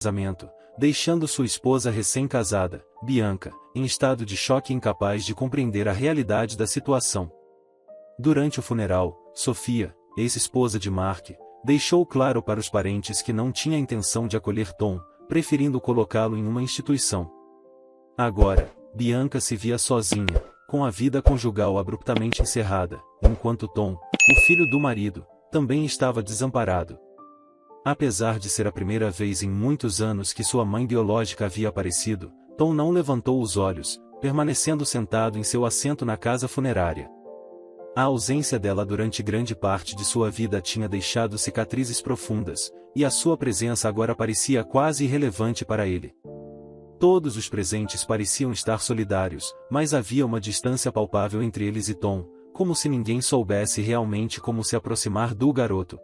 casamento, deixando sua esposa recém-casada, Bianca, em estado de choque e incapaz de compreender a realidade da situação. Durante o funeral, Sofia, ex-esposa de Mark, deixou claro para os parentes que não tinha intenção de acolher Tom, preferindo colocá-lo em uma instituição. Agora, Bianca se via sozinha, com a vida conjugal abruptamente encerrada, enquanto Tom, o filho do marido, também estava desamparado. Apesar de ser a primeira vez em muitos anos que sua mãe biológica havia aparecido, Tom não levantou os olhos, permanecendo sentado em seu assento na casa funerária. A ausência dela durante grande parte de sua vida tinha deixado cicatrizes profundas, e a sua presença agora parecia quase irrelevante para ele. Todos os presentes pareciam estar solidários, mas havia uma distância palpável entre eles e Tom, como se ninguém soubesse realmente como se aproximar do garoto.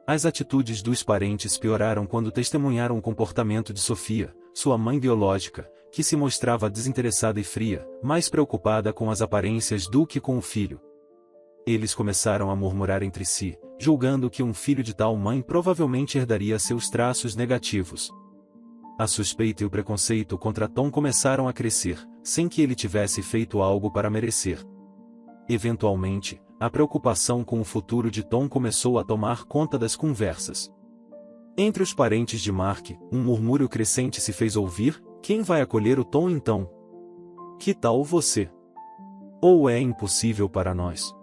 As atitudes dos parentes pioraram quando testemunharam o comportamento de Sofia, sua mãe biológica, que se mostrava desinteressada e fria, mais preocupada com as aparências do que com o filho. Eles começaram a murmurar entre si, julgando que um filho de tal mãe provavelmente herdaria seus traços negativos. A suspeita e o preconceito contra Tom começaram a crescer, sem que ele tivesse feito algo para merecer. Eventualmente, a preocupação com o futuro de Tom começou a tomar conta das conversas. Entre os parentes de Mark, um murmúrio crescente se fez ouvir: quem vai acolher o Tom então? Que tal você? Ou é impossível para nós?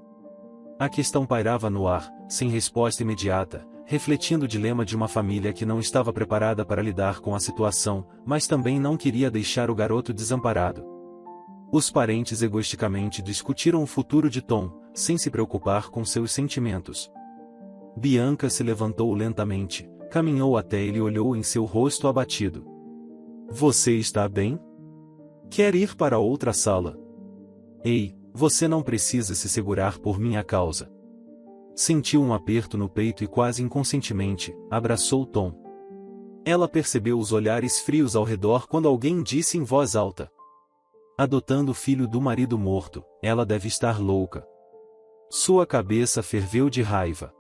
A questão pairava no ar, sem resposta imediata, refletindo o dilema de uma família que não estava preparada para lidar com a situação, mas também não queria deixar o garoto desamparado. Os parentes egoisticamente discutiram o futuro de Tom, sem se preocupar com seus sentimentos. Bianca se levantou lentamente, caminhou até ele e olhou em seu rosto abatido. Você está bem? Quer ir para outra sala? Ei, você não precisa se segurar por minha causa. Sentiu um aperto no peito e quase inconscientemente, abraçou Tom. Ela percebeu os olhares frios ao redor quando alguém disse em voz alta: adotando o filho do marido morto, ela deve estar louca. Sua cabeça ferveu de raiva.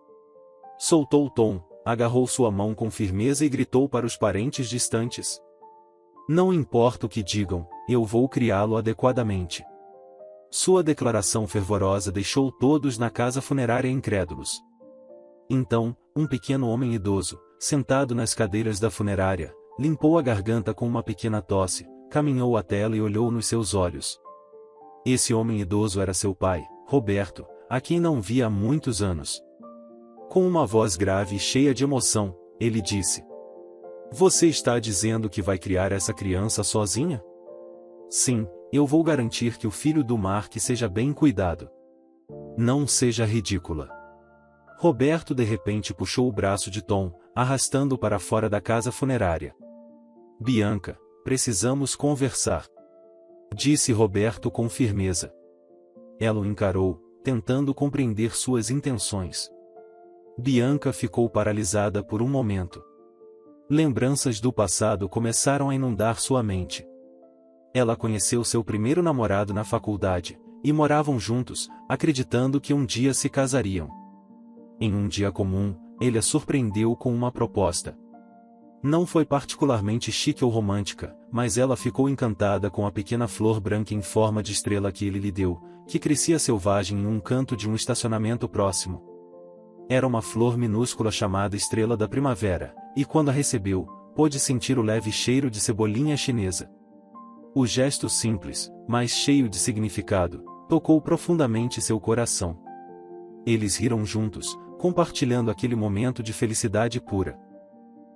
Soltou Tom, agarrou sua mão com firmeza e gritou para os parentes distantes: não importa o que digam, eu vou criá-lo adequadamente. Sua declaração fervorosa deixou todos na casa funerária incrédulos. Então, um pequeno homem idoso, sentado nas cadeiras da funerária, limpou a garganta com uma pequena tosse, caminhou até ela e olhou nos seus olhos. Esse homem idoso era seu pai, Roberto, a quem não via há muitos anos. Com uma voz grave e cheia de emoção, ele disse: você está dizendo que vai criar essa criança sozinha? Sim, eu vou garantir que o filho do Mark seja bem cuidado. Não seja ridícula. Roberto de repente puxou o braço de Tom, arrastando-o para fora da casa funerária. Bianca, precisamos conversar, disse Roberto com firmeza. Ela o encarou, tentando compreender suas intenções. Bianca ficou paralisada por um momento. Lembranças do passado começaram a inundar sua mente. Ela conheceu seu primeiro namorado na faculdade, e moravam juntos, acreditando que um dia se casariam. Em um dia comum, ele a surpreendeu com uma proposta. Não foi particularmente chique ou romântica, mas ela ficou encantada com a pequena flor branca em forma de estrela que ele lhe deu, que crescia selvagem em um canto de um estacionamento próximo. Era uma flor minúscula chamada Estrela da Primavera, e quando a recebeu, pôde sentir o leve cheiro de cebolinha chinesa. O gesto simples, mas cheio de significado, tocou profundamente seu coração. Eles riram juntos, compartilhando aquele momento de felicidade pura.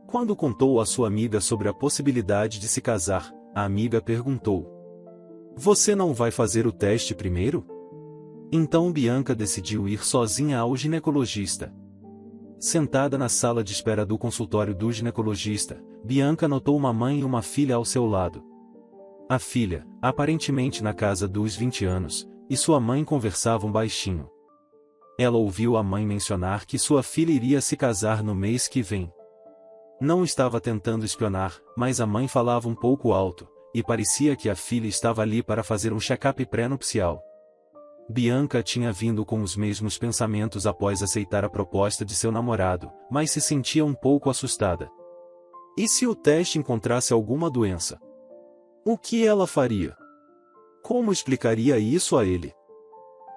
Quando contou à sua amiga sobre a possibilidade de se casar, a amiga perguntou: você não vai fazer o teste primeiro? Então Bianca decidiu ir sozinha ao ginecologista. Sentada na sala de espera do consultório do ginecologista, Bianca notou uma mãe e uma filha ao seu lado. A filha, aparentemente na casa dos 20 anos, e sua mãe conversavam baixinho. Ela ouviu a mãe mencionar que sua filha iria se casar no mês que vem. Não estava tentando espionar, mas a mãe falava um pouco alto, e parecia que a filha estava ali para fazer um check-up pré-nupcial. Bianca tinha vindo com os mesmos pensamentos após aceitar a proposta de seu namorado, mas se sentia um pouco assustada. E se o teste encontrasse alguma doença? O que ela faria? Como explicaria isso a ele?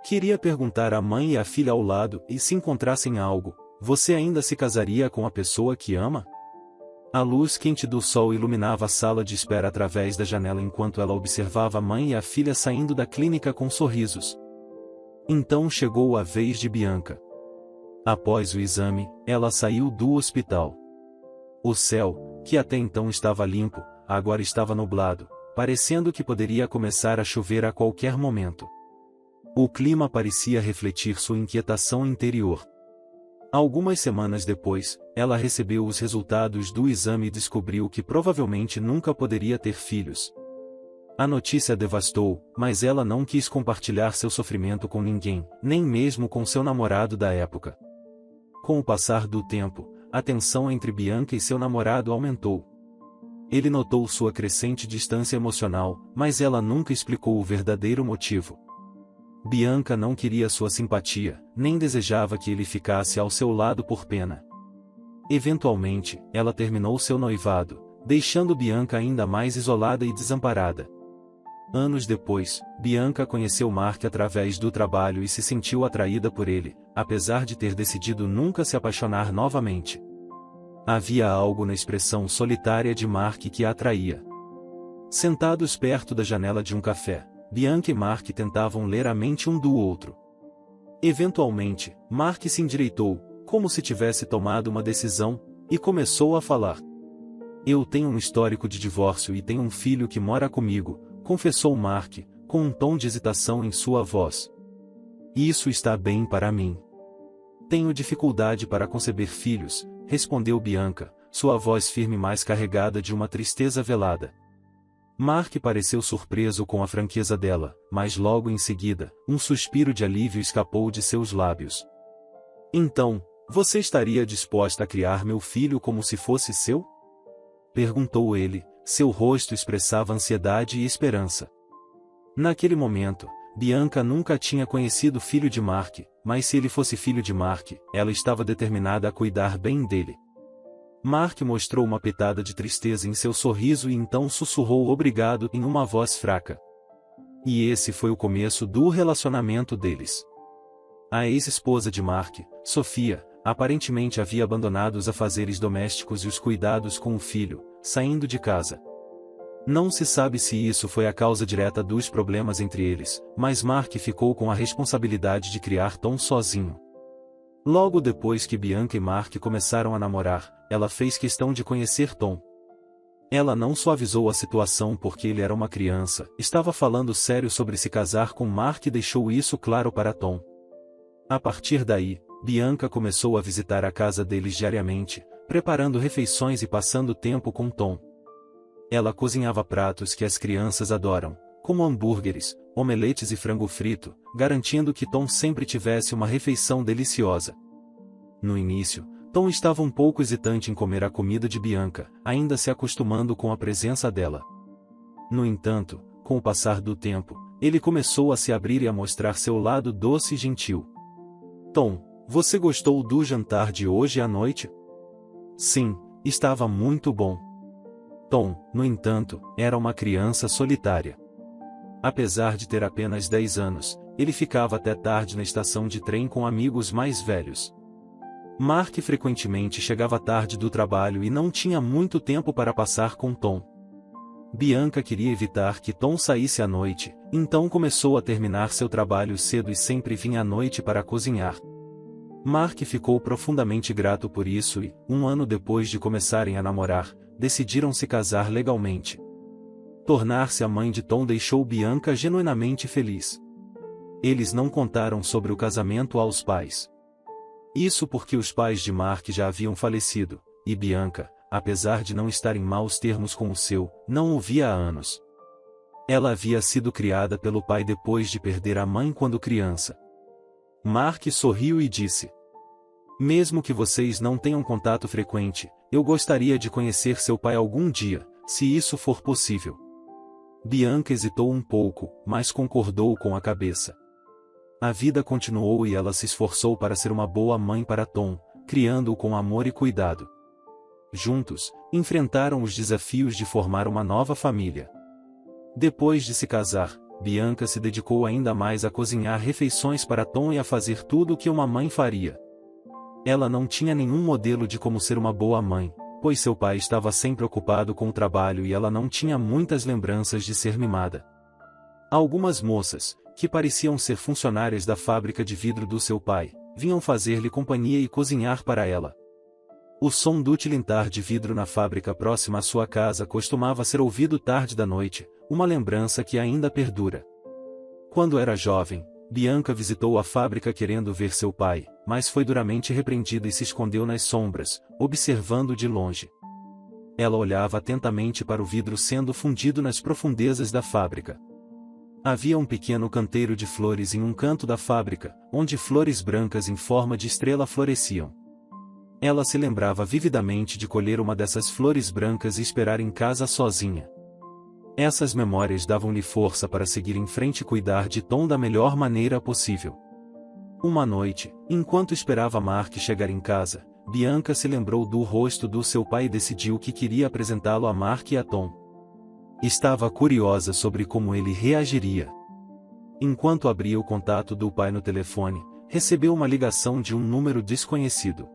Queria perguntar à mãe e à filha ao lado, e se encontrassem algo, você ainda se casaria com a pessoa que ama? A luz quente do sol iluminava a sala de espera através da janela enquanto ela observava a mãe e a filha saindo da clínica com sorrisos. Então chegou a vez de Bianca. Após o exame, ela saiu do hospital. O céu, que até então estava limpo, agora estava nublado, parecendo que poderia começar a chover a qualquer momento. O clima parecia refletir sua inquietação interior. Algumas semanas depois, ela recebeu os resultados do exame e descobriu que provavelmente nunca poderia ter filhos. A notícia devastou, mas ela não quis compartilhar seu sofrimento com ninguém, nem mesmo com seu namorado da época. Com o passar do tempo, a tensão entre Bianca e seu namorado aumentou. Ele notou sua crescente distância emocional, mas ela nunca explicou o verdadeiro motivo. Bianca não queria sua simpatia, nem desejava que ele ficasse ao seu lado por pena. Eventualmente, ela terminou seu noivado, deixando Bianca ainda mais isolada e desamparada. Anos depois, Bianca conheceu Mark através do trabalho e se sentiu atraída por ele, apesar de ter decidido nunca se apaixonar novamente. Havia algo na expressão solitária de Mark que a atraía. Sentados perto da janela de um café, Bianca e Mark tentavam ler a mente um do outro. Eventualmente, Mark se endireitou, como se tivesse tomado uma decisão, e começou a falar. Eu tenho um histórico de divórcio e tenho um filho que mora comigo, confessou Mark, com um tom de hesitação em sua voz. Isso está bem para mim. Tenho dificuldade para conceber filhos, respondeu Bianca, sua voz firme mais carregada de uma tristeza velada. Mark pareceu surpreso com a franqueza dela, mas logo em seguida, um suspiro de alívio escapou de seus lábios. Então, você estaria disposta a criar meu filho como se fosse seu? Perguntou ele, seu rosto expressava ansiedade e esperança. Naquele momento, Bianca nunca tinha conhecido o filho de Mark, mas se ele fosse filho de Mark, ela estava determinada a cuidar bem dele. Mark mostrou uma pitada de tristeza em seu sorriso e então sussurrou obrigado em uma voz fraca. E esse foi o começo do relacionamento deles. A ex-esposa de Mark, Sofia, aparentemente havia abandonado os afazeres domésticos e os cuidados com o filho, saindo de casa. Não se sabe se isso foi a causa direta dos problemas entre eles, mas Mark ficou com a responsabilidade de criar Tom sozinho. Logo depois que Bianca e Mark começaram a namorar, ela fez questão de conhecer Tom. Ela não suavizou a situação porque ele era uma criança, estava falando sério sobre se casar com Mark e deixou isso claro para Tom. A partir daí, Bianca começou a visitar a casa deles diariamente, preparando refeições e passando tempo com Tom. Ela cozinhava pratos que as crianças adoram, como hambúrgueres, omeletes e frango frito, garantindo que Tom sempre tivesse uma refeição deliciosa. No início, Tom estava um pouco hesitante em comer a comida de Bianca, ainda se acostumando com a presença dela. No entanto, com o passar do tempo, ele começou a se abrir e a mostrar seu lado doce e gentil. Tom, você gostou do jantar de hoje à noite? Sim, estava muito bom. Tom, no entanto, era uma criança solitária. Apesar de ter apenas 10 anos, ele ficava até tarde na estação de trem com amigos mais velhos. Mark frequentemente chegava tarde do trabalho e não tinha muito tempo para passar com Tom. Bianca queria evitar que Tom saísse à noite, então começou a terminar seu trabalho cedo e sempre vinha à noite para cozinhar. Mark ficou profundamente grato por isso e, um ano depois de começarem a namorar, decidiram se casar legalmente. Tornar-se a mãe de Tom deixou Bianca genuinamente feliz. Eles não contaram sobre o casamento aos pais. Isso porque os pais de Mark já haviam falecido, e Bianca, apesar de não estar em maus termos com o seu, não o via há anos. Ela havia sido criada pelo pai depois de perder a mãe quando criança. Mark sorriu e disse: mesmo que vocês não tenham contato frequente, eu gostaria de conhecer seu pai algum dia, se isso for possível. Bianca hesitou um pouco, mas concordou com a cabeça. A vida continuou e ela se esforçou para ser uma boa mãe para Tom, criando-o com amor e cuidado. juntos, enfrentaram os desafios de formar uma nova família. Depois de se casar, Bianca se dedicou ainda mais a cozinhar refeições para Tom e a fazer tudo o que uma mãe faria. Ela não tinha nenhum modelo de como ser uma boa mãe, pois seu pai estava sempre ocupado com o trabalho e ela não tinha muitas lembranças de ser mimada. Algumas moças, que pareciam ser funcionárias da fábrica de vidro do seu pai, vinham fazer-lhe companhia e cozinhar para ela. O som do tilintar de vidro na fábrica próxima à sua casa costumava ser ouvido tarde da noite, uma lembrança que ainda perdura. Quando era jovem, Bianca visitou a fábrica querendo ver seu pai, mas foi duramente repreendida e se escondeu nas sombras, observando de longe. Ela olhava atentamente para o vidro sendo fundido nas profundezas da fábrica. Havia um pequeno canteiro de flores em um canto da fábrica, onde flores brancas em forma de estrela floresciam. Ela se lembrava vividamente de colher uma dessas flores brancas e esperar em casa sozinha. Essas memórias davam-lhe força para seguir em frente e cuidar de Tom da melhor maneira possível. Uma noite, enquanto esperava Mark chegar em casa, Bianca se lembrou do rosto do seu pai e decidiu que queria apresentá-lo a Mark e a Tom. Estava curiosa sobre como ele reagiria. Enquanto abria o contato do pai no telefone, recebeu uma ligação de um número desconhecido.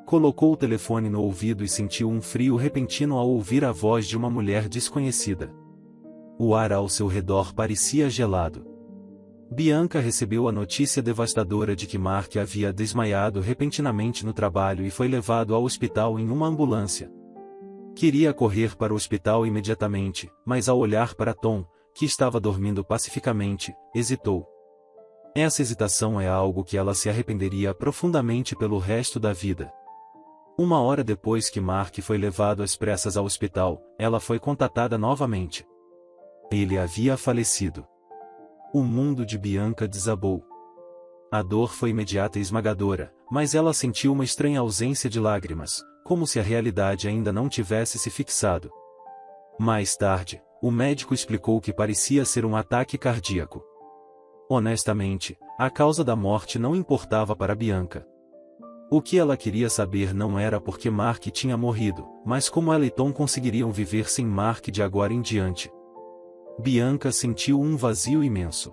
Colocou o telefone no ouvido e sentiu um frio repentino ao ouvir a voz de uma mulher desconhecida. O ar ao seu redor parecia gelado. Bianca recebeu a notícia devastadora de que Mark havia desmaiado repentinamente no trabalho e foi levado ao hospital em uma ambulância. Queria correr para o hospital imediatamente, mas ao olhar para Tom, que estava dormindo pacificamente, hesitou. Essa hesitação é algo que ela se arrependeria profundamente pelo resto da vida. Uma hora depois que Mark foi levado às pressas ao hospital, ela foi contatada novamente. Ele havia falecido. O mundo de Bianca desabou. A dor foi imediata e esmagadora, mas ela sentiu uma estranha ausência de lágrimas, como se a realidade ainda não tivesse se fixado. Mais tarde, o médico explicou que parecia ser um ataque cardíaco. Honestamente, a causa da morte não importava para Bianca. O que ela queria saber não era porque Mark tinha morrido, mas como ela e Tom conseguiriam viver sem Mark de agora em diante. Bianca sentiu um vazio imenso.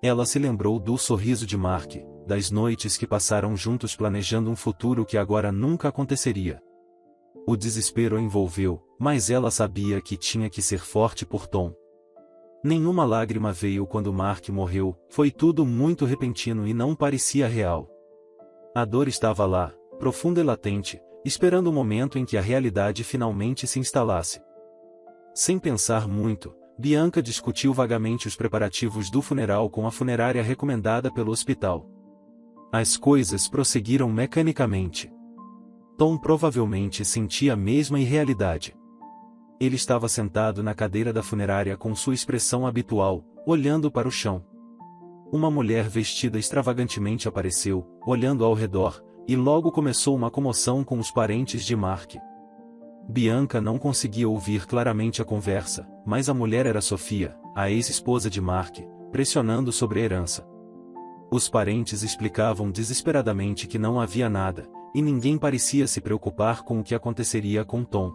Ela se lembrou do sorriso de Mark, das noites que passaram juntos planejando um futuro que agora nunca aconteceria. O desespero a envolveu, mas ela sabia que tinha que ser forte por Tom. Nenhuma lágrima veio quando Mark morreu, foi tudo muito repentino e não parecia real. A dor estava lá, profunda e latente, esperando o momento em que a realidade finalmente se instalasse. Sem pensar muito, Bianca discutiu vagamente os preparativos do funeral com a funerária recomendada pelo hospital. As coisas prosseguiram mecanicamente. Tom provavelmente sentia a mesma irrealidade. Ele estava sentado na cadeira da funerária com sua expressão habitual, olhando para o chão. Uma mulher vestida extravagantemente apareceu, olhando ao redor, e logo começou uma comoção com os parentes de Mark. Bianca não conseguia ouvir claramente a conversa, mas a mulher era Sofia, a ex-esposa de Mark, pressionando sobre a herança. Os parentes explicavam desesperadamente que não havia nada, e ninguém parecia se preocupar com o que aconteceria com Tom.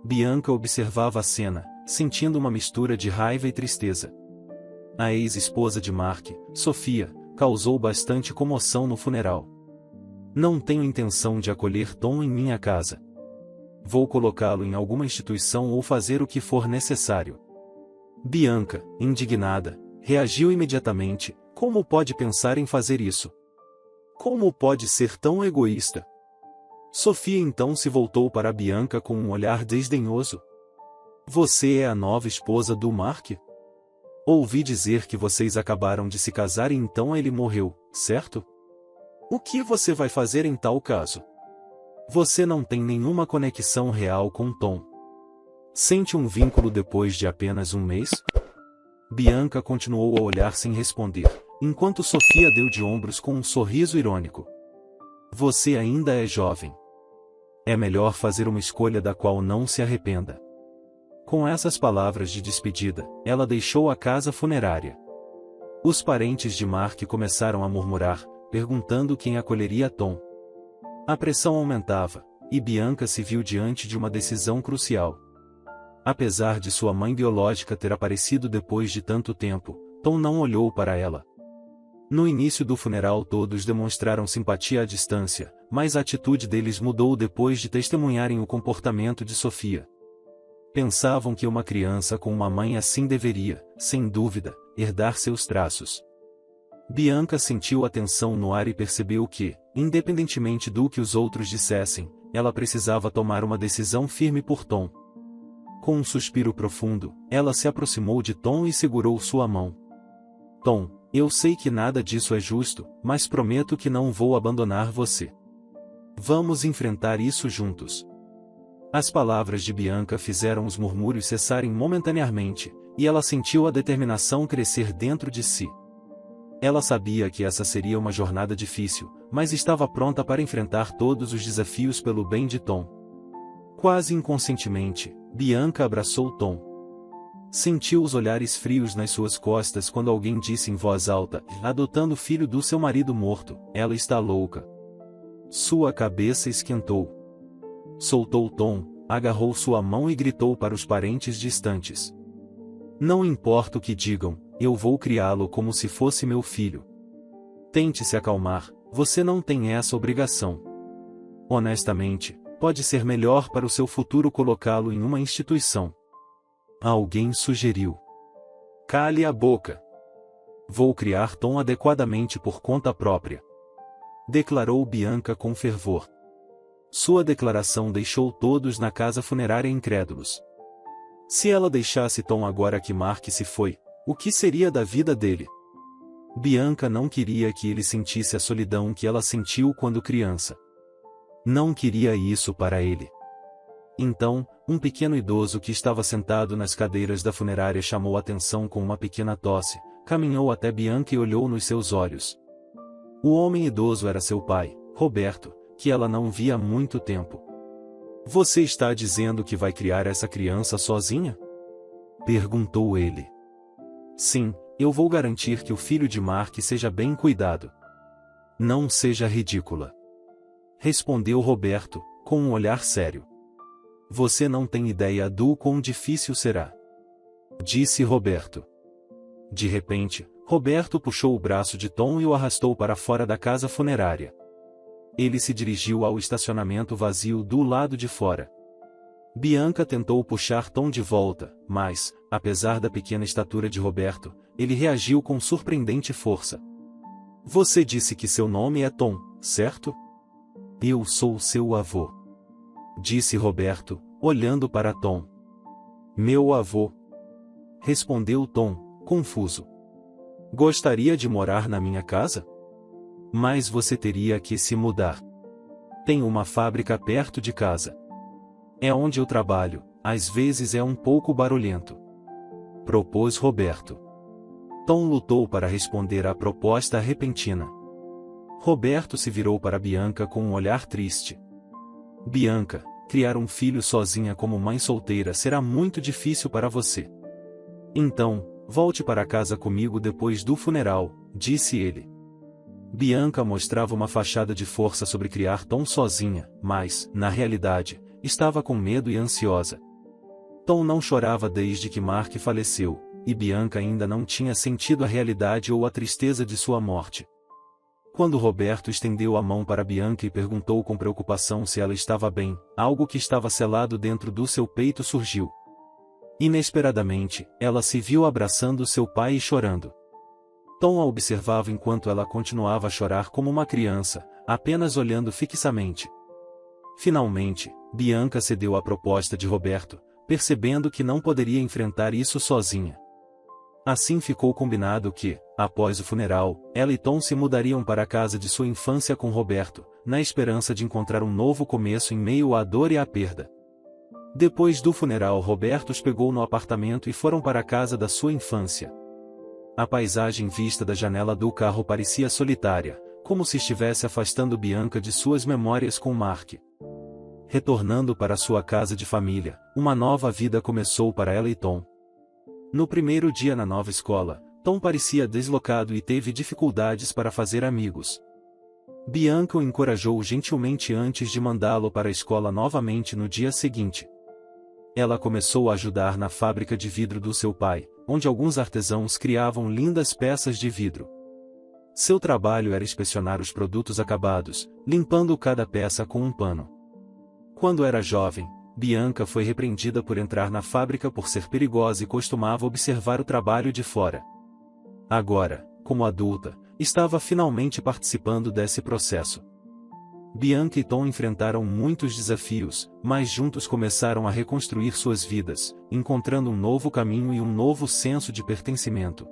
Bianca observava a cena, sentindo uma mistura de raiva e tristeza. A ex-esposa de Mark, Sofia, causou bastante comoção no funeral. Não tenho intenção de acolher Tom em minha casa. Vou colocá-lo em alguma instituição ou fazer o que for necessário. Bianca, indignada, reagiu imediatamente. Como pode pensar em fazer isso? Como pode ser tão egoísta? Sofia então se voltou para Bianca com um olhar desdenhoso. Você é a nova esposa do Mark? Ouvi dizer que vocês acabaram de se casar e então ele morreu, certo? O que você vai fazer em tal caso? Você não tem nenhuma conexão real com Tom. Sente um vínculo depois de apenas um mês? Bianca continuou a olhar sem responder, enquanto Sofia deu de ombros com um sorriso irônico. Você ainda é jovem. É melhor fazer uma escolha da qual não se arrependa. Com essas palavras de despedida, ela deixou a casa funerária. Os parentes de Mark começaram a murmurar, perguntando quem acolheria Tom. A pressão aumentava, e Bianca se viu diante de uma decisão crucial. Apesar de sua mãe biológica ter aparecido depois de tanto tempo, Tom não olhou para ela. No início do funeral todos demonstraram simpatia à distância, mas a atitude deles mudou depois de testemunharem o comportamento de Sofia. Pensavam que uma criança com uma mãe assim deveria, sem dúvida, herdar seus traços. Bianca sentiu a tensão no ar e percebeu que, independentemente do que os outros dissessem, ela precisava tomar uma decisão firme por Tom. Com um suspiro profundo, ela se aproximou de Tom e segurou sua mão. Tom, eu sei que nada disso é justo, mas prometo que não vou abandonar você. Vamos enfrentar isso juntos. As palavras de Bianca fizeram os murmúrios cessarem momentaneamente, e ela sentiu a determinação crescer dentro de si. Ela sabia que essa seria uma jornada difícil, mas estava pronta para enfrentar todos os desafios pelo bem de Tom. Quase inconscientemente, Bianca abraçou Tom. Sentiu os olhares frios nas suas costas quando alguém disse em voz alta, adotando o filho do seu marido morto, ela está louca. Sua cabeça esquentou. Soltou Tom, agarrou sua mão e gritou para os parentes distantes. Não importa o que digam, eu vou criá-lo como se fosse meu filho. Tente se acalmar, você não tem essa obrigação. Honestamente, pode ser melhor para o seu futuro colocá-lo em uma instituição. Alguém sugeriu. Cale a boca. Vou criar Tom adequadamente por conta própria. Declarou Bianca com fervor. Sua declaração deixou todos na casa funerária incrédulos. Se ela deixasse Tom agora que Mark se foi, o que seria da vida dele? Bianca não queria que ele sentisse a solidão que ela sentiu quando criança. Não queria isso para ele. Então, um pequeno idoso que estava sentado nas cadeiras da funerária chamou a atenção com uma pequena tosse, caminhou até Bianca e olhou nos seus olhos. O homem idoso era seu pai, Roberto, que ela não via há muito tempo. Você está dizendo que vai criar essa criança sozinha? Perguntou ele. Sim, eu vou garantir que o filho de Mark seja bem cuidado. Não seja ridícula. Respondeu Roberto, com um olhar sério. Você não tem ideia do quão difícil será. Disse Roberto. De repente, Roberto puxou o braço de Tom e o arrastou para fora da casa funerária. Ele se dirigiu ao estacionamento vazio do lado de fora. Bianca tentou puxar Tom de volta, mas, apesar da pequena estatura de Roberto, ele reagiu com surpreendente força. Você disse que seu nome é Tom, certo? Eu sou seu avô. Disse Roberto, olhando para Tom. Meu avô. Respondeu Tom, confuso. Gostaria de morar na minha casa? Mas você teria que se mudar. Tem uma fábrica perto de casa. É onde eu trabalho, às vezes é um pouco barulhento. Propôs Roberto. Tom lutou para responder à proposta repentina. Roberto se virou para Bianca com um olhar triste. Bianca, criar um filho sozinha como mãe solteira será muito difícil para você. Então, volte para casa comigo depois do funeral, disse ele. Bianca mostrava uma fachada de força sobre criar Tom sozinha, mas, na realidade, estava com medo e ansiosa. Tom não chorava desde que Mark faleceu, e Bianca ainda não tinha sentido a realidade ou a tristeza de sua morte. Quando Roberto estendeu a mão para Bianca e perguntou com preocupação se ela estava bem, algo que estava selado dentro do seu peito surgiu. Inesperadamente, ela se viu abraçando seu pai e chorando. Tom a observava enquanto ela continuava a chorar como uma criança, apenas olhando fixamente. Finalmente, Bianca cedeu à proposta de Roberto, percebendo que não poderia enfrentar isso sozinha. Assim ficou combinado que, após o funeral, ela e Tom se mudariam para a casa de sua infância com Roberto, na esperança de encontrar um novo começo em meio à dor e à perda. Depois do funeral, Roberto os pegou no apartamento e foram para a casa da sua infância. A paisagem vista da janela do carro parecia solitária, como se estivesse afastando Bianca de suas memórias com Mark. Retornando para sua casa de família, uma nova vida começou para ela e Tom. No primeiro dia na nova escola, Tom parecia deslocado e teve dificuldades para fazer amigos. Bianca o encorajou gentilmente antes de mandá-lo para a escola novamente no dia seguinte. Ela começou a ajudar na fábrica de vidro do seu pai, onde alguns artesãos criavam lindas peças de vidro. Seu trabalho era inspecionar os produtos acabados, limpando cada peça com um pano. Quando era jovem, Bianca foi repreendida por entrar na fábrica por ser perigosa e costumava observar o trabalho de fora. Agora, como adulta, estava finalmente participando desse processo. Bianca e Tom enfrentaram muitos desafios, mas juntos começaram a reconstruir suas vidas, encontrando um novo caminho e um novo senso de pertencimento.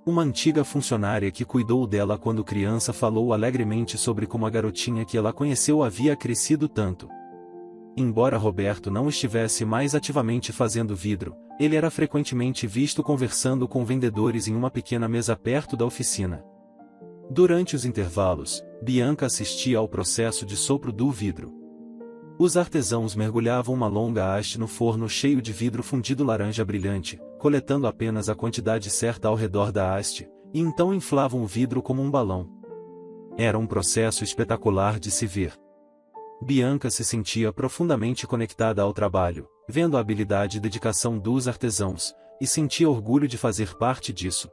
Uma antiga funcionária que cuidou dela quando criança falou alegremente sobre como a garotinha que ela conheceu havia crescido tanto. Embora Roberto não estivesse mais ativamente fazendo vidro, ele era frequentemente visto conversando com vendedores em uma pequena mesa perto da oficina. Durante os intervalos, Bianca assistia ao processo de sopro do vidro. Os artesãos mergulhavam uma longa haste no forno cheio de vidro fundido laranja brilhante, coletando apenas a quantidade certa ao redor da haste, e então inflavam o vidro como um balão. Era um processo espetacular de se ver. Bianca se sentia profundamente conectada ao trabalho, vendo a habilidade e dedicação dos artesãos, e sentia orgulho de fazer parte disso.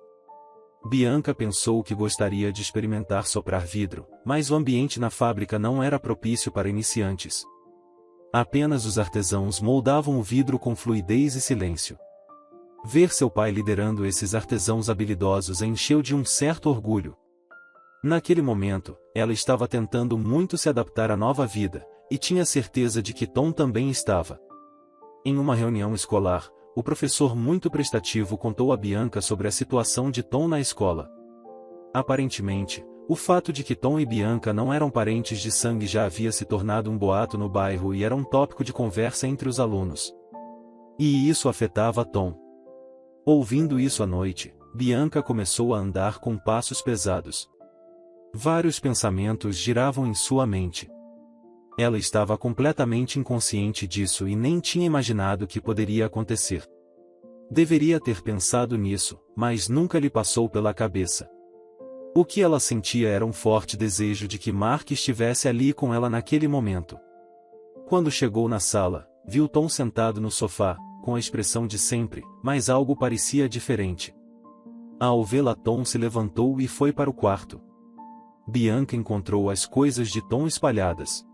Bianca pensou que gostaria de experimentar soprar vidro, mas o ambiente na fábrica não era propício para iniciantes. Apenas os artesãos moldavam o vidro com fluidez e silêncio. Ver seu pai liderando esses artesãos habilidosos a encheu de um certo orgulho. Naquele momento, ela estava tentando muito se adaptar à nova vida, e tinha certeza de que Tom também estava. Em uma reunião escolar, o professor muito prestativo contou a Bianca sobre a situação de Tom na escola. Aparentemente, o fato de que Tom e Bianca não eram parentes de sangue já havia se tornado um boato no bairro e era um tópico de conversa entre os alunos. E isso afetava Tom. Ouvindo isso à noite, Bianca começou a andar com passos pesados. Vários pensamentos giravam em sua mente. Ela estava completamente inconsciente disso e nem tinha imaginado que poderia acontecer. Deveria ter pensado nisso, mas nunca lhe passou pela cabeça. O que ela sentia era um forte desejo de que Mark estivesse ali com ela naquele momento. Quando chegou na sala, viu Tom sentado no sofá, com a expressão de sempre, mas algo parecia diferente. Ao vê-la, Tom se levantou e foi para o quarto. Bianca encontrou as coisas de Tom espalhadas.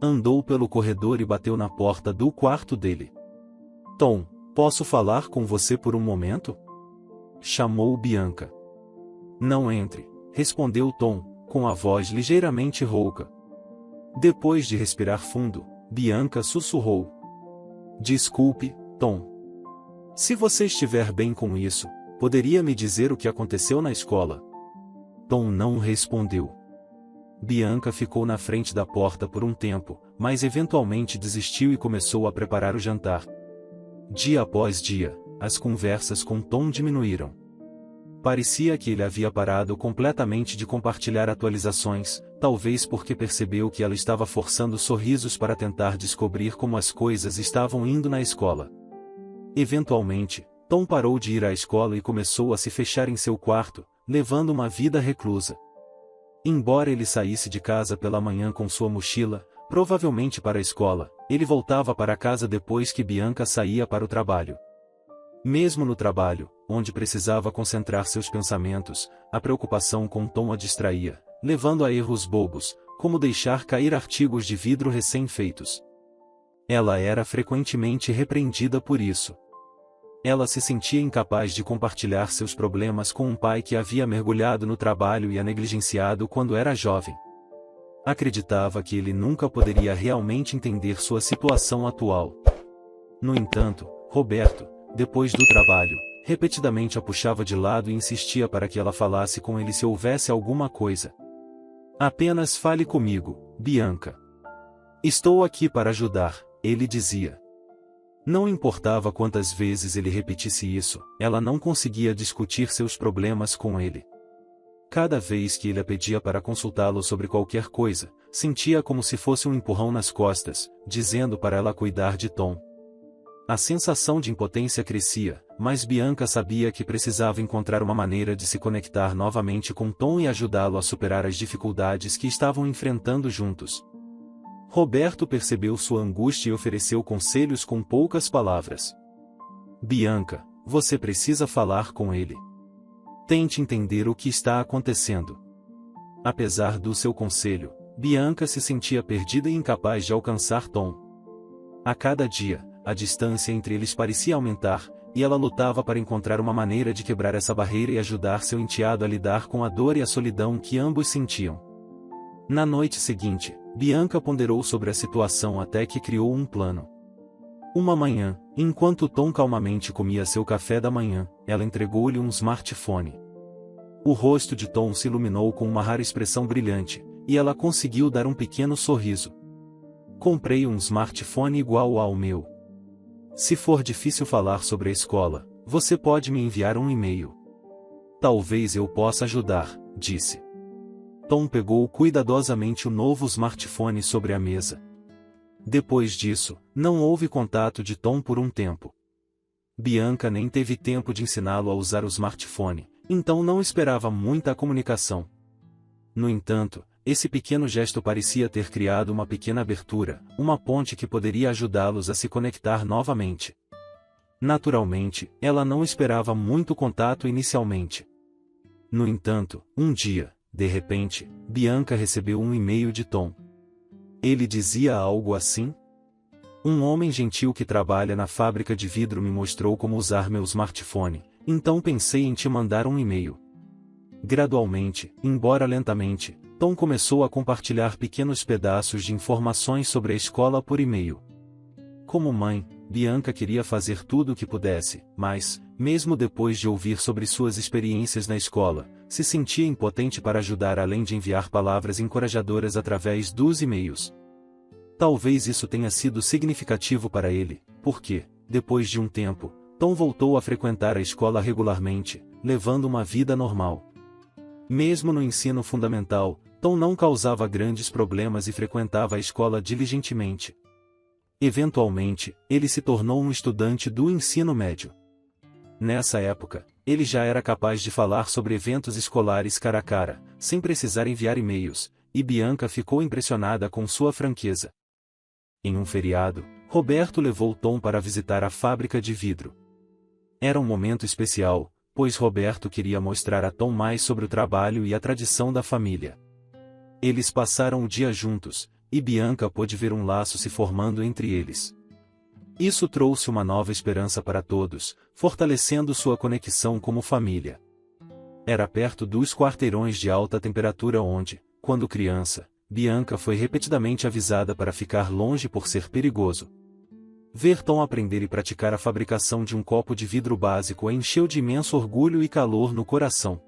Andou pelo corredor e bateu na porta do quarto dele. Tom, posso falar com você por um momento? Chamou Bianca. Não entre, respondeu Tom, com a voz ligeiramente rouca. Depois de respirar fundo, Bianca sussurrou. Desculpe, Tom. Se você estiver bem com isso, poderia me dizer o que aconteceu na escola? Tom não respondeu. Bianca ficou na frente da porta por um tempo, mas eventualmente desistiu e começou a preparar o jantar. Dia após dia, as conversas com Tom diminuíram. Parecia que ele havia parado completamente de compartilhar atualizações, talvez porque percebeu que ela estava forçando sorrisos para tentar descobrir como as coisas estavam indo na escola. Eventualmente, Tom parou de ir à escola e começou a se fechar em seu quarto, levando uma vida reclusa. Embora ele saísse de casa pela manhã com sua mochila, provavelmente para a escola, ele voltava para casa depois que Bianca saía para o trabalho. Mesmo no trabalho, onde precisava concentrar seus pensamentos, a preocupação com Tom a distraía, levando a erros bobos, como deixar cair artigos de vidro recém-feitos. Ela era frequentemente repreendida por isso. Ela se sentia incapaz de compartilhar seus problemas com um pai que havia mergulhado no trabalho e a negligenciado quando era jovem. Acreditava que ele nunca poderia realmente entender sua situação atual. No entanto, Roberto, depois do trabalho, repetidamente a puxava de lado e insistia para que ela falasse com ele se houvesse alguma coisa. Apenas fale comigo, Bianca. Estou aqui para ajudar, ele dizia. Não importava quantas vezes ele repetisse isso, ela não conseguia discutir seus problemas com ele. Cada vez que ele a pedia para consultá-lo sobre qualquer coisa, sentia como se fosse um empurrão nas costas, dizendo para ela cuidar de Tom. A sensação de impotência crescia, mas Bianca sabia que precisava encontrar uma maneira de se conectar novamente com Tom e ajudá-lo a superar as dificuldades que estavam enfrentando juntos. Roberto percebeu sua angústia e ofereceu conselhos com poucas palavras. Bianca, você precisa falar com ele. Tente entender o que está acontecendo. Apesar do seu conselho, Bianca se sentia perdida e incapaz de alcançar Tom. A cada dia, a distância entre eles parecia aumentar, e ela lutava para encontrar uma maneira de quebrar essa barreira e ajudar seu enteado a lidar com a dor e a solidão que ambos sentiam. Na noite seguinte, Bianca ponderou sobre a situação até que criou um plano. Uma manhã, enquanto Tom calmamente comia seu café da manhã, ela entregou-lhe um smartphone. O rosto de Tom se iluminou com uma rara expressão brilhante, e ela conseguiu dar um pequeno sorriso. Comprei um smartphone igual ao meu. Se for difícil falar sobre a escola, você pode me enviar um e-mail. Talvez eu possa ajudar, disse. Tom pegou cuidadosamente o novo smartphone sobre a mesa. Depois disso, não houve contato de Tom por um tempo. Bianca nem teve tempo de ensiná-lo a usar o smartphone, então não esperava muita comunicação. No entanto, esse pequeno gesto parecia ter criado uma pequena abertura, uma ponte que poderia ajudá-los a se conectar novamente. Naturalmente, ela não esperava muito contato inicialmente. No entanto, um dia, de repente, Bianca recebeu um e-mail de Tom. Ele dizia algo assim: um homem gentil que trabalha na fábrica de vidro me mostrou como usar meu smartphone, então pensei em te mandar um e-mail. Gradualmente, embora lentamente, Tom começou a compartilhar pequenos pedaços de informações sobre a escola por e-mail. Como mãe, Bianca queria fazer tudo o que pudesse, mas, mesmo depois de ouvir sobre suas experiências na escola, se sentia impotente para ajudar além de enviar palavras encorajadoras através dos e-mails. Talvez isso tenha sido significativo para ele, porque, depois de um tempo, Tom voltou a frequentar a escola regularmente, levando uma vida normal. Mesmo no ensino fundamental, Tom não causava grandes problemas e frequentava a escola diligentemente. Eventualmente, ele se tornou um estudante do ensino médio. Nessa época, ele já era capaz de falar sobre eventos escolares cara a cara, sem precisar enviar e-mails, e Bianca ficou impressionada com sua franqueza. Em um feriado, Roberto levou Tom para visitar a fábrica de vidro. Era um momento especial, pois Roberto queria mostrar a Tom mais sobre o trabalho e a tradição da família. Eles passaram o dia juntos, e Bianca pôde ver um laço se formando entre eles. Isso trouxe uma nova esperança para todos, fortalecendo sua conexão como família. Era perto dos quarteirões de alta temperatura onde, quando criança, Bianca foi repetidamente avisada para ficar longe por ser perigoso. Ver Tom aprender e praticar a fabricação de um copo de vidro básico a encheu de imenso orgulho e calor no coração.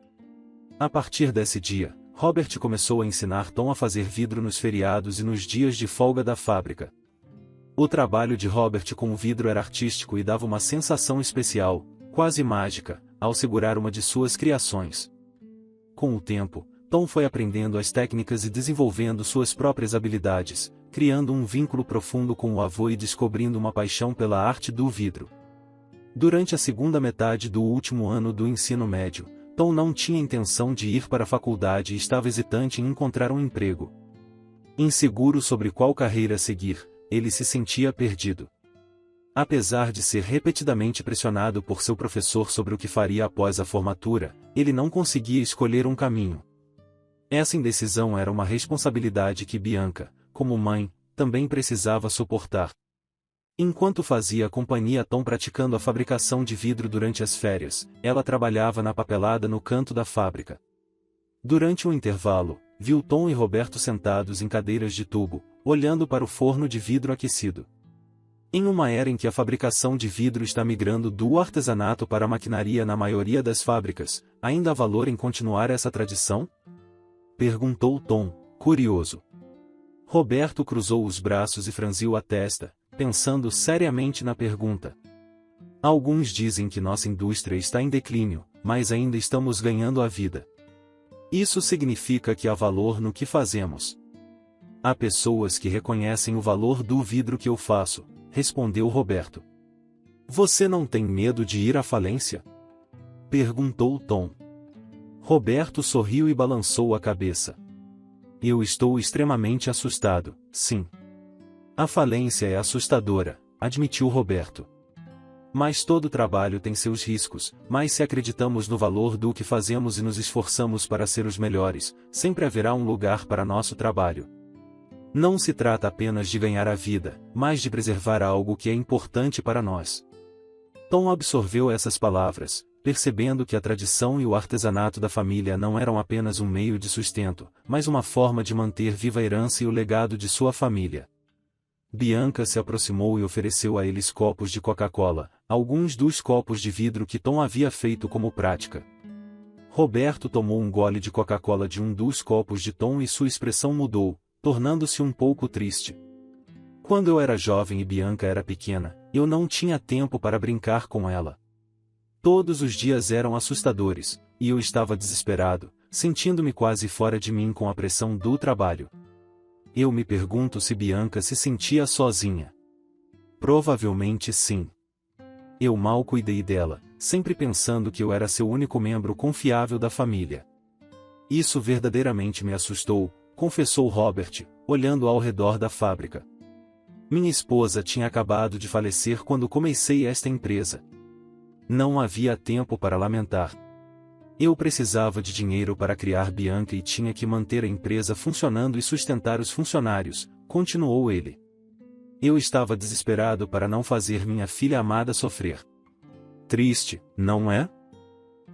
A partir desse dia, Robert começou a ensinar Tom a fazer vidro nos feriados e nos dias de folga da fábrica. O trabalho de Robert com o vidro era artístico e dava uma sensação especial, quase mágica, ao segurar uma de suas criações. Com o tempo, Tom foi aprendendo as técnicas e desenvolvendo suas próprias habilidades, criando um vínculo profundo com o avô e descobrindo uma paixão pela arte do vidro. Durante a segunda metade do último ano do ensino médio, Tom não tinha intenção de ir para a faculdade e estava hesitante em encontrar um emprego. Inseguro sobre qual carreira seguir, ele se sentia perdido. Apesar de ser repetidamente pressionado por seu professor sobre o que faria após a formatura, ele não conseguia escolher um caminho. Essa indecisão era uma responsabilidade que Bianca, como mãe, também precisava suportar. Enquanto fazia companhia a Tom praticando a fabricação de vidro durante as férias, ela trabalhava na papelada no canto da fábrica. Durante um intervalo, viu Tom e Roberto sentados em cadeiras de tubo, olhando para o forno de vidro aquecido. Em uma era em que a fabricação de vidro está migrando do artesanato para a maquinaria na maioria das fábricas, ainda há valor em continuar essa tradição? Perguntou Tom, curioso. Roberto cruzou os braços e franziu a testa, pensando seriamente na pergunta. Alguns dizem que nossa indústria está em declínio, mas ainda estamos ganhando a vida. Isso significa que há valor no que fazemos. Há pessoas que reconhecem o valor do vidro que eu faço, respondeu Roberto. Você não tem medo de ir à falência? Perguntou Tom. Roberto sorriu e balançou a cabeça. Eu estou extremamente assustado, sim. A falência é assustadora, admitiu Roberto. Mas todo trabalho tem seus riscos, mas se acreditamos no valor do que fazemos e nos esforçamos para ser os melhores, sempre haverá um lugar para nosso trabalho. Não se trata apenas de ganhar a vida, mas de preservar algo que é importante para nós. Tom absorveu essas palavras, percebendo que a tradição e o artesanato da família não eram apenas um meio de sustento, mas uma forma de manter viva a herança e o legado de sua família. Bianca se aproximou e ofereceu a eles copos de Coca-Cola, alguns dos copos de vidro que Tom havia feito como prática. Roberto tomou um gole de Coca-Cola de um dos copos de Tom e sua expressão mudou, tornando-se um pouco triste. Quando eu era jovem e Bianca era pequena, eu não tinha tempo para brincar com ela. Todos os dias eram assustadores, e eu estava desesperado, sentindo-me quase fora de mim com a pressão do trabalho. Eu me pergunto se Bianca se sentia sozinha. Provavelmente sim. Eu mal cuidei dela, sempre pensando que eu era seu único membro confiável da família. Isso verdadeiramente me assustou, confessou Robert, olhando ao redor da fábrica. Minha esposa tinha acabado de falecer quando comecei esta empresa. Não havia tempo para lamentar. Eu precisava de dinheiro para criar Bianca e tinha que manter a empresa funcionando e sustentar os funcionários, continuou ele. Eu estava desesperado para não fazer minha filha amada sofrer. Triste, não é?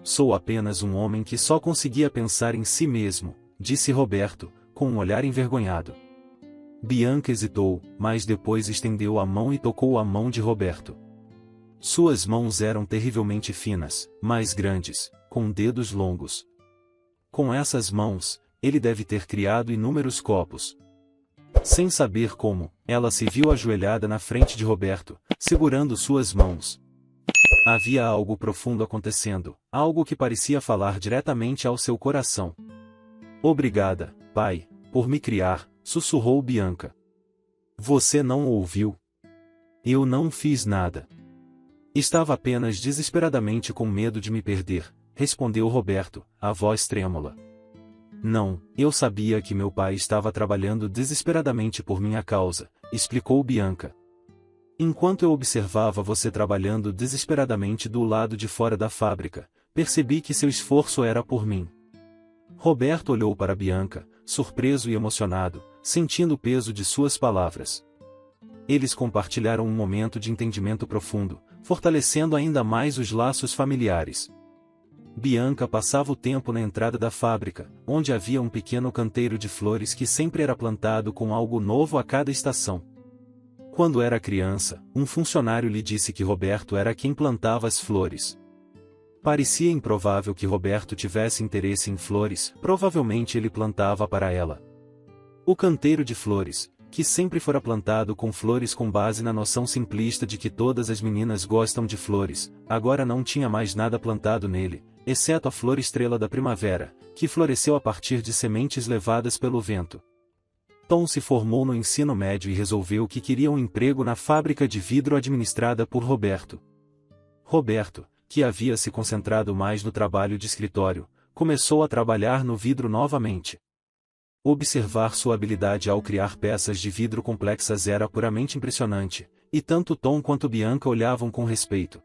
Sou apenas um homem que só conseguia pensar em si mesmo, disse Roberto, com um olhar envergonhado. Bianca hesitou, mas depois estendeu a mão e tocou a mão de Roberto. Suas mãos eram terrivelmente finas, mas grandes, com dedos longos. Com essas mãos, ele deve ter criado inúmeros copos. Sem saber como, ela se viu ajoelhada na frente de Roberto, segurando suas mãos. Havia algo profundo acontecendo, algo que parecia falar diretamente ao seu coração. Obrigada, pai, por me criar, sussurrou Bianca. Você não ouviu? Eu não fiz nada. Estava apenas desesperadamente com medo de me perder, respondeu Roberto, a voz trêmula. Não, eu sabia que meu pai estava trabalhando desesperadamente por minha causa, explicou Bianca. Enquanto eu observava você trabalhando desesperadamente do lado de fora da fábrica, percebi que seu esforço era por mim. Roberto olhou para Bianca, surpreso e emocionado, sentindo o peso de suas palavras. Eles compartilharam um momento de entendimento profundo, fortalecendo ainda mais os laços familiares. Bianca passava o tempo na entrada da fábrica, onde havia um pequeno canteiro de flores que sempre era plantado com algo novo a cada estação. Quando era criança, um funcionário lhe disse que Roberto era quem plantava as flores. Parecia improvável que Roberto tivesse interesse em flores, provavelmente ele plantava para ela. O canteiro de flores, que sempre fora plantado com flores com base na noção simplista de que todas as meninas gostam de flores, agora não tinha mais nada plantado nele, exceto a flor estrela da primavera, que floresceu a partir de sementes levadas pelo vento. Tom se formou no ensino médio e resolveu que queria um emprego na fábrica de vidro administrada por Roberto. Roberto, que havia se concentrado mais no trabalho de escritório, começou a trabalhar no vidro novamente. Observar sua habilidade ao criar peças de vidro complexas era puramente impressionante, e tanto Tom quanto Bianca olhavam com respeito.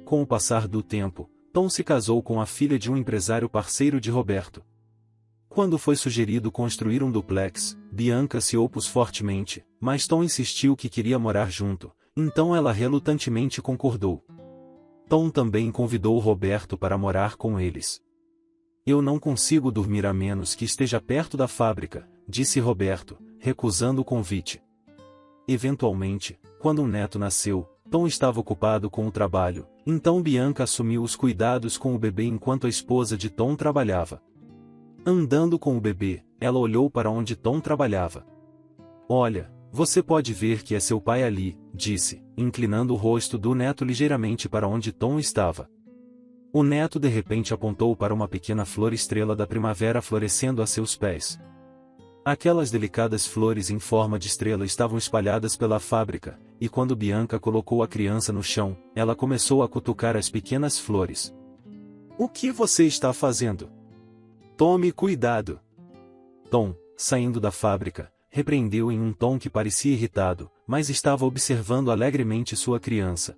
Com o passar do tempo, Tom se casou com a filha de um empresário parceiro de Roberto. Quando foi sugerido construir um duplex, Bianca se opôs fortemente, mas Tom insistiu que queria morar junto, então ela relutantemente concordou. Tom também convidou Roberto para morar com eles. Eu não consigo dormir a menos que esteja perto da fábrica, disse Roberto, recusando o convite. Eventualmente, quando um neto nasceu, Tom estava ocupado com o trabalho, então Bianca assumiu os cuidados com o bebê enquanto a esposa de Tom trabalhava. Andando com o bebê, ela olhou para onde Tom trabalhava. Olha, você pode ver que é seu pai ali, disse, inclinando o rosto do neto ligeiramente para onde Tom estava. O neto de repente apontou para uma pequena flor estrela da primavera florescendo a seus pés. Aquelas delicadas flores em forma de estrela estavam espalhadas pela fábrica, e quando Bianca colocou a criança no chão, ela começou a cutucar as pequenas flores. "O que você está fazendo? Tome cuidado!" Tom, saindo da fábrica, repreendeu em um tom que parecia irritado, mas estava observando alegremente sua criança.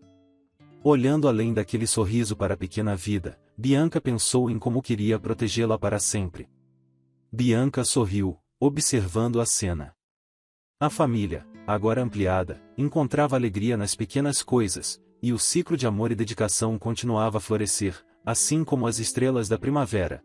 Olhando além daquele sorriso para a pequena vida, Bianca pensou em como queria protegê-la para sempre. Bianca sorriu, observando a cena. A família, agora ampliada, encontrava alegria nas pequenas coisas, e o ciclo de amor e dedicação continuava a florescer, assim como as estrelas da primavera.